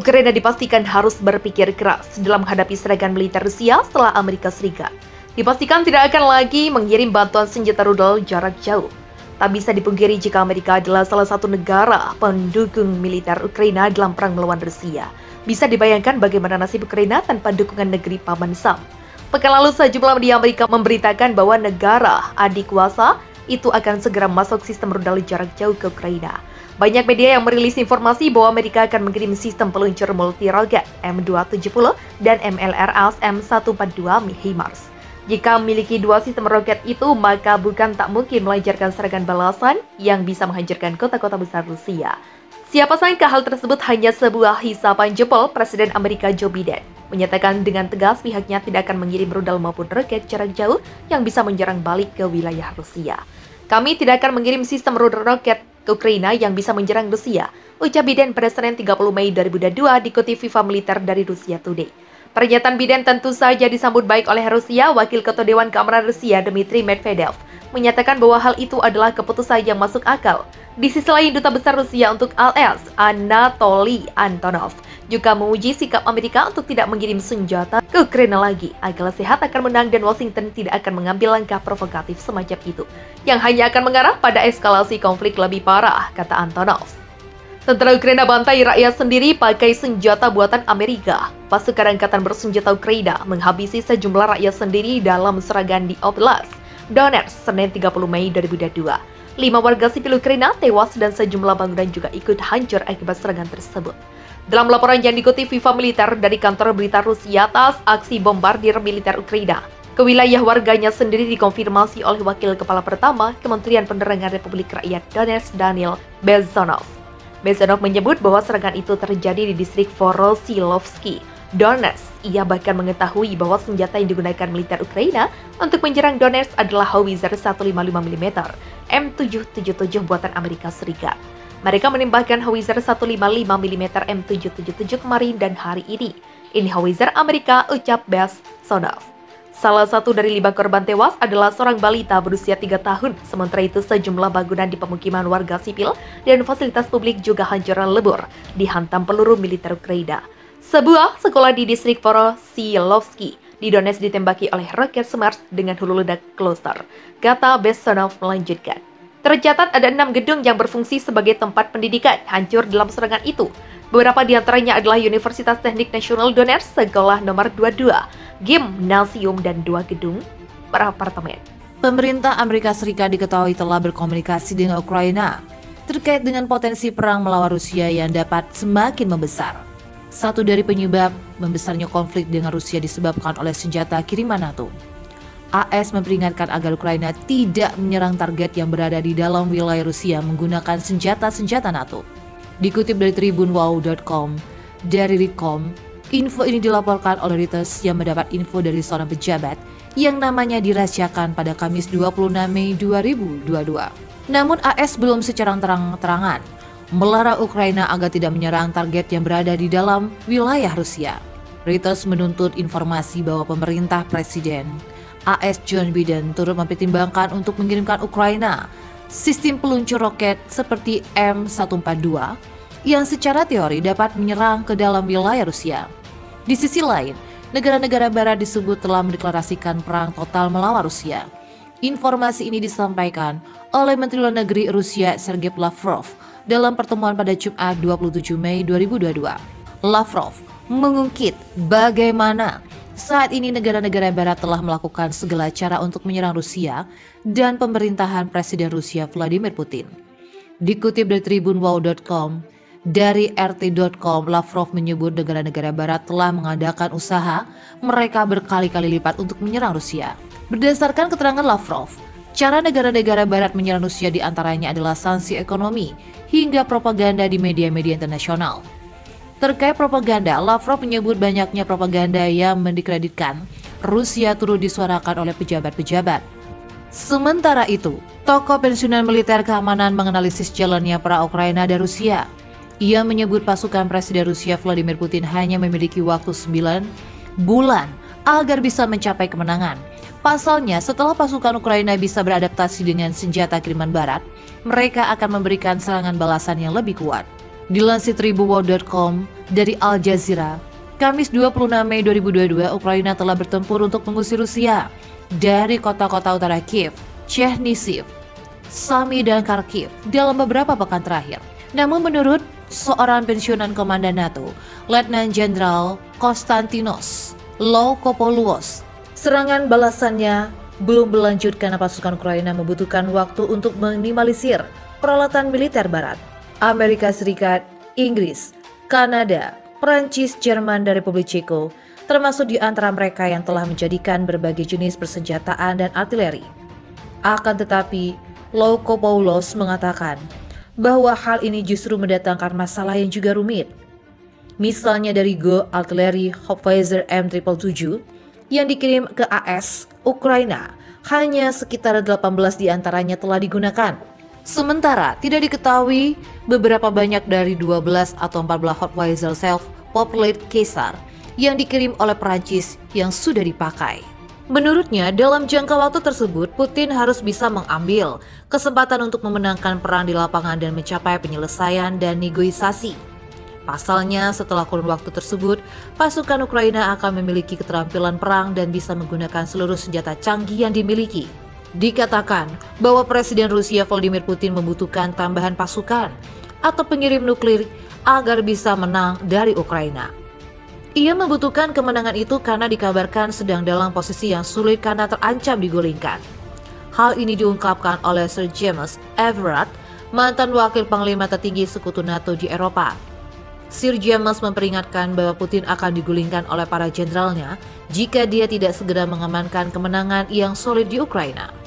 Ukraina dipastikan harus berpikir keras dalam menghadapi serangan militer Rusia setelah Amerika Serikat dipastikan tidak akan lagi mengirim bantuan senjata rudal jarak jauh. Tak bisa dipungkiri jika Amerika adalah salah satu negara pendukung militer Ukraina dalam perang melawan Rusia. Bisa dibayangkan bagaimana nasib Ukraina tanpa dukungan negeri Paman Sam. Pekan lalu sejumlah media Amerika memberitakan bahwa negara adik kuasa itu akan segera masuk sistem rudal jarak jauh ke Ukraina. Banyak media yang merilis informasi bahwa Amerika akan mengirim sistem peluncur multi-roket M270 dan MLRS M142 HIMARS. Jika memiliki dua sistem roket itu, maka bukan tak mungkin melancarkan serangan balasan yang bisa menghancurkan kota-kota besar Rusia. Siapa sangka hal tersebut hanya sebuah hisapan jempol. Presiden Amerika Joe Biden menyatakan dengan tegas pihaknya tidak akan mengirim rudal maupun roket jarak jauh yang bisa menyerang balik ke wilayah Rusia. Kami tidak akan mengirim sistem rudal roket ke Ukraina yang bisa menyerang Rusia, ucap Biden pada Senin 30 Mei 2022 dikutip FIFA Militer dari Rusia Today. Pernyataan Biden tentu saja disambut baik oleh Rusia. Wakil Ketua Dewan Keamanan Rusia Dmitry Medvedev menyatakan bahwa hal itu adalah keputusan yang masuk akal. Di sisi lain, Duta Besar Rusia untuk AS, Anatoly Antonov, juga memuji sikap Amerika untuk tidak mengirim senjata ke Ukraina lagi. Akal sehat akan menang dan Washington tidak akan mengambil langkah provokatif semacam itu, yang hanya akan mengarah pada eskalasi konflik lebih parah, kata Antonov. Tentara Ukraina bantai rakyat sendiri pakai senjata buatan Amerika. Pasukan Angkatan Bersenjata Ukraina menghabisi sejumlah rakyat sendiri dalam serangan di Oblast Donetsk, Senin 30 Mei 2022. 5 warga sipil Ukraina tewas dan sejumlah bangunan juga ikut hancur akibat serangan tersebut. Dalam laporan yang dikutip FIFA Militer dari kantor berita Rusia atas aksi bombardir militer Ukraina ke wilayah warganya sendiri dikonfirmasi oleh Wakil Kepala Pertama Kementerian Penerangan Republik Rakyat Donetsk, Daniil Bezanov. Bezanov menyebut bahwa serangan itu terjadi di distrik Vorosilovsky, Donetsk. Ia bahkan mengetahui bahwa senjata yang digunakan militer Ukraina untuk menyerang Donetsk adalah Howitzer 155 mm M777 buatan Amerika Serikat. Mereka menembakkan Howitzer 155 mm M777 kemarin dan hari ini. Ini Howitzer Amerika, ucap Bezanov. Salah satu dari 5 korban tewas adalah seorang balita berusia 3 tahun. Sementara itu, sejumlah bangunan di pemukiman warga sipil dan fasilitas publik juga hancur lebur dihantam peluru militer Ukraina. Sebuah sekolah di distrik Vorosilovsky di Donetsk ditembaki oleh roket SMARS dengan hulu ledak cluster, kata Bezanov melanjutkan. Tercatat ada 6 gedung yang berfungsi sebagai tempat pendidikan hancur dalam serangan itu. Beberapa di antaranya adalah Universitas Teknik Nasional Donetsk, sekolah nomor 22, gimnasium, dan 2 gedung berapartemen. Pemerintah Amerika Serikat diketahui telah berkomunikasi dengan Ukraina terkait dengan potensi perang melawan Rusia yang dapat semakin membesar. Satu dari penyebab membesarnya konflik dengan Rusia disebabkan oleh senjata kiriman NATO. AS memperingatkan agar Ukraina tidak menyerang target yang berada di dalam wilayah Rusia menggunakan senjata-senjata NATO. Dikutip dari tribunwow.com, dari Readcom, info ini dilaporkan oleh Reuters yang mendapat info dari seorang pejabat yang namanya dirahasiakan pada Kamis 26 Mei 2022. Namun AS belum secara terang-terangan melarang Ukraina agar tidak menyerang target yang berada di dalam wilayah Rusia. Reuters menuntut informasi bahwa pemerintah Presiden AS Joe Biden turut mempertimbangkan untuk mengirimkan Ukraina sistem peluncur roket seperti M142 yang secara teori dapat menyerang ke dalam wilayah Rusia. Di sisi lain, negara-negara barat disebut telah mendeklarasikan perang total melawan Rusia. Informasi ini disampaikan oleh Menteri Luar Negeri Rusia Sergei Lavrov dalam pertemuan pada Jumat 27 Mei 2022. Lavrov mengungkit bagaimana saat ini negara-negara barat telah melakukan segala cara untuk menyerang Rusia dan pemerintahan Presiden Rusia Vladimir Putin. Dikutip dari tribunwow.com, dari RT.com, Lavrov menyebut negara-negara barat telah mengadakan usaha mereka berkali-kali lipat untuk menyerang Rusia. Berdasarkan keterangan Lavrov, cara negara-negara barat menyerang Rusia diantaranya adalah sanksi ekonomi hingga propaganda di media-media internasional. Terkait propaganda, Lavrov menyebut banyaknya propaganda yang mendikreditkan Rusia turut disuarakan oleh pejabat-pejabat. Sementara itu, tokoh pensiunan militer keamanan menganalisis jalannya perang Ukraina dan Rusia. Ia menyebut pasukan Presiden Rusia Vladimir Putin hanya memiliki waktu 9 bulan agar bisa mencapai kemenangan. Pasalnya, setelah pasukan Ukraina bisa beradaptasi dengan senjata kiriman barat, mereka akan memberikan serangan balasan yang lebih kuat. Dilansir Tribunworld.com dari Al Jazeera, Kamis 26 Mei 2022, Ukraina telah bertempur untuk mengusir Rusia dari kota-kota utara Kiev, Chernihiv, Sami, dan Kharkiv dalam beberapa pekan terakhir. Namun menurut seorang pensiunan komandan NATO, Letnan Jenderal Konstantinos Loukopoulos, serangan balasannya belum berlanjut karena pasukan Ukraina membutuhkan waktu untuk meminimalisir peralatan militer Barat. Amerika Serikat, Inggris, Kanada, Prancis, Jerman, dan Republik Ceko termasuk di antara mereka yang telah menjadikan berbagai jenis persenjataan dan artileri. Akan tetapi, Loukopoulos mengatakan bahwa hal ini justru mendatangkan masalah yang juga rumit. Misalnya dari Go Artillery Howitzer M777 yang dikirim ke AS, Ukraina, hanya sekitar 18 diantaranya telah digunakan. Sementara tidak diketahui beberapa banyak dari 12 atau 14 Howitzer self-propelled Caesar yang dikirim oleh Prancis yang sudah dipakai. Menurutnya, dalam jangka waktu tersebut, Putin harus bisa mengambil kesempatan untuk memenangkan perang di lapangan dan mencapai penyelesaian dan negosiasi. Pasalnya, setelah kurun waktu tersebut, pasukan Ukraina akan memiliki keterampilan perang dan bisa menggunakan seluruh senjata canggih yang dimiliki. Dikatakan bahwa Presiden Rusia Vladimir Putin membutuhkan tambahan pasukan atau pengirim nuklir agar bisa menang dari Ukraina. Ia membutuhkan kemenangan itu karena dikabarkan sedang dalam posisi yang sulit karena terancam digulingkan. Hal ini diungkapkan oleh Sir James Everard, mantan wakil panglima tertinggi sekutu NATO di Eropa. Sir James memperingatkan bahwa Putin akan digulingkan oleh para jenderalnya jika dia tidak segera mengamankan kemenangan yang solid di Ukraina.